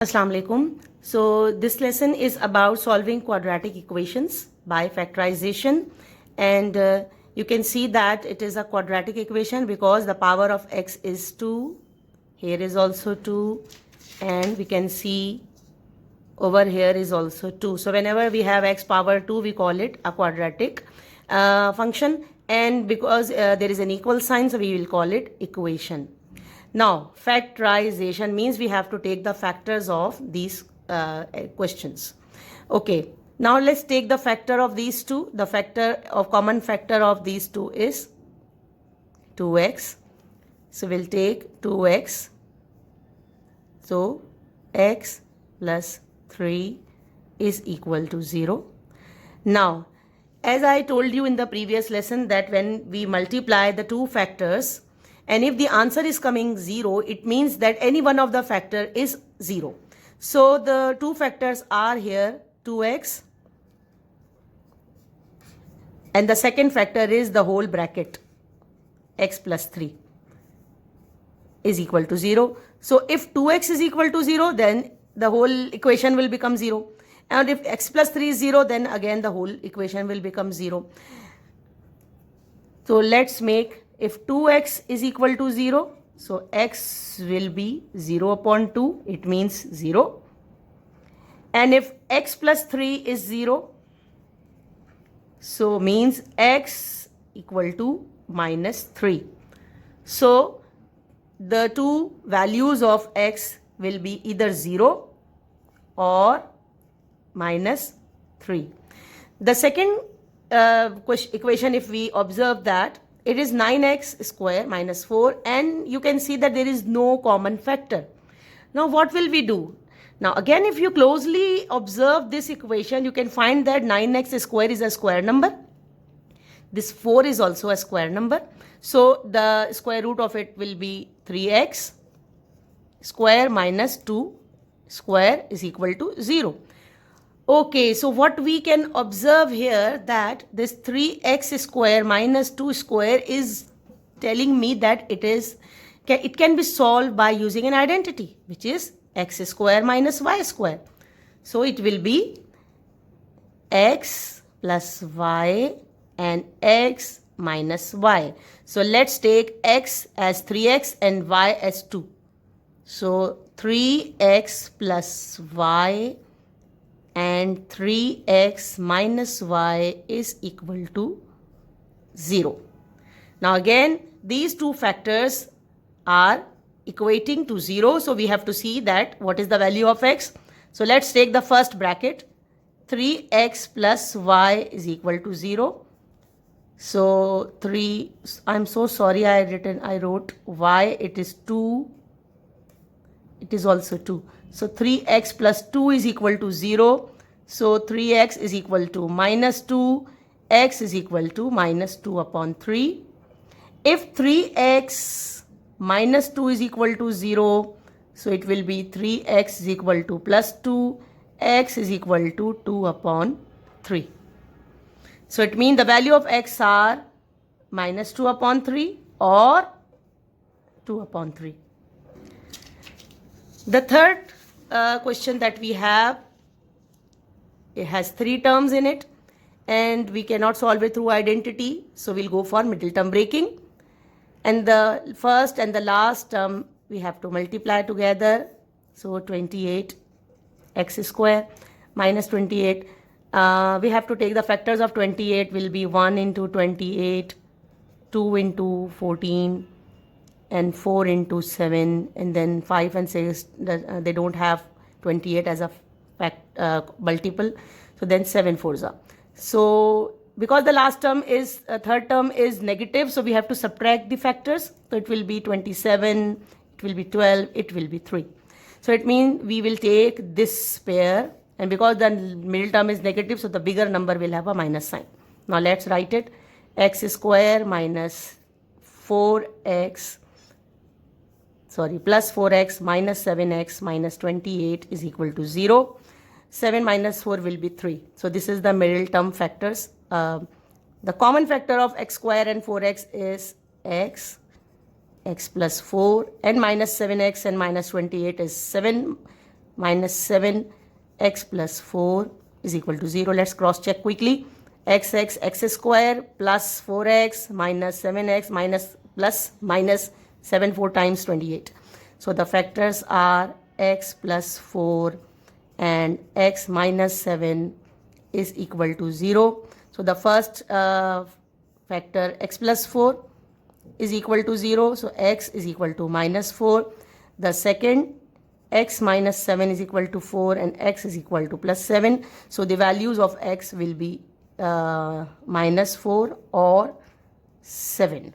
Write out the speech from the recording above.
Assalamu alaikum. So this lesson is about solving quadratic equations by factorization, and you can see that it is a quadratic equation because the power of x is 2. Here is also 2, and we can see over here is also 2. So whenever we have x power 2, we call it a quadratic function, and because there is an equal sign, so we will call it equation. Now, factorization means we have to take the factors of these questions. Okay, now let's take the factor of these two. The common factor of these two is 2x. So we'll take 2x. So x plus 3 is equal to 0. Now, as I told you in the previous lesson that when we multiply the two factors, and if the answer is coming 0, it means that any one of the factor is 0. So the two factors are here 2x, and the second factor is the whole bracket x plus 3 is equal to 0. So if 2x is equal to 0, then the whole equation will become 0. And if x plus 3 is 0, then again the whole equation will become 0. So let's make, if 2x is equal to 0, so x will be 0 upon 2, it means 0. And if x plus 3 is 0, so means x equal to minus 3. So the two values of x will be either 0 or minus 3. The second equation, if we observe that, it is 9x square minus 4, and you can see that there is no common factor. Now what will we do? Now again, if you closely observe this equation, you can find that 9x square is a square number. This 4 is also a square number. So the square root of it will be 3x square minus 2 square is equal to 0. Okay, so what we can observe here, that this 3x square minus 2 square is telling me that it can be solved by using an identity, which is x square minus y square. So it will be x plus y and x minus y. So let's take x as 3x and y as 2. So 3x plus y and 3x minus y is equal to 0. Now again, these two factors are equating to 0. So we have to see that what is the value of x. So let's take the first bracket. 3x plus y is equal to 0. So I'm so sorry, I wrote y, it is 2. It is also 2. So 3x plus 2 is equal to 0. So 3x is equal to minus 2. X is equal to minus 2 upon 3. If 3x minus 2 is equal to 0, so it will be 3x is equal to plus 2. X is equal to 2 upon 3. So it means the value of x are minus 2 upon 3 or 2 upon 3. The third question that we have, it has 3 terms in it, and we cannot solve it through identity, so we'll go for middle term breaking. And the first and the last term we have to multiply together. So 28 x square minus 28. We have to take the factors of 28 will be 1 into 28, 2 into 14, and 4 into 7, and then 5 and 6, they don't have 28 as a multiple. So then 7 fours are. So because the last term is, third term is negative, so we have to subtract the factors. So it will be 27, it will be 12, it will be 3. So it means we will take this pair, and because the middle term is negative, so the bigger number will have a minus sign. Now let's write it. X square minus 4x, plus 4x minus 7x minus 28 is equal to 0. 7 minus 4 will be 3. So this is the middle term factors. The common factor of x square and 4x is x, x plus 4, and minus 7x and minus 28 is 7 minus 7x plus 4 is equal to 0. Let's cross check quickly. X square plus 4x minus 7x minus 7 4 times 28. So the factors are x plus 4 and x minus 7 is equal to 0. So the first factor x plus 4 is equal to 0. So x is equal to minus 4. The second x minus 7 is equal to 4 and x is equal to plus 7. So the values of x will be minus 4 or 7.